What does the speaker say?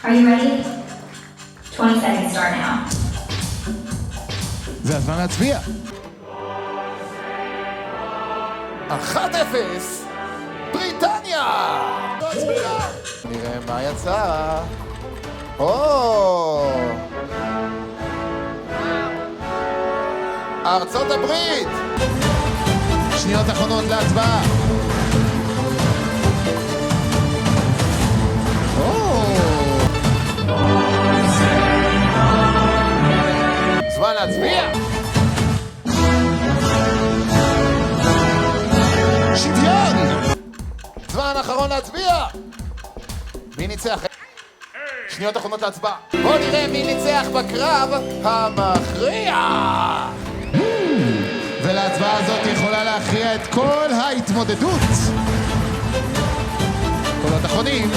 Are you ready? 20 seconds start now. זה הזמן להצביע. 1-0 בריטניה! נראה מה יצא. ארצות הברית! שניות אחרונות להצבעה. זמן להצביע! שוויון! זמן אחרון להצביע! מי ניצח? שניות אחרונות להצבעה. בואו נראה מי ניצח בקרב המכריע! ולהצבעה הזאת יכולה להכריע את כל ההתמודדות. קולות אחרונים.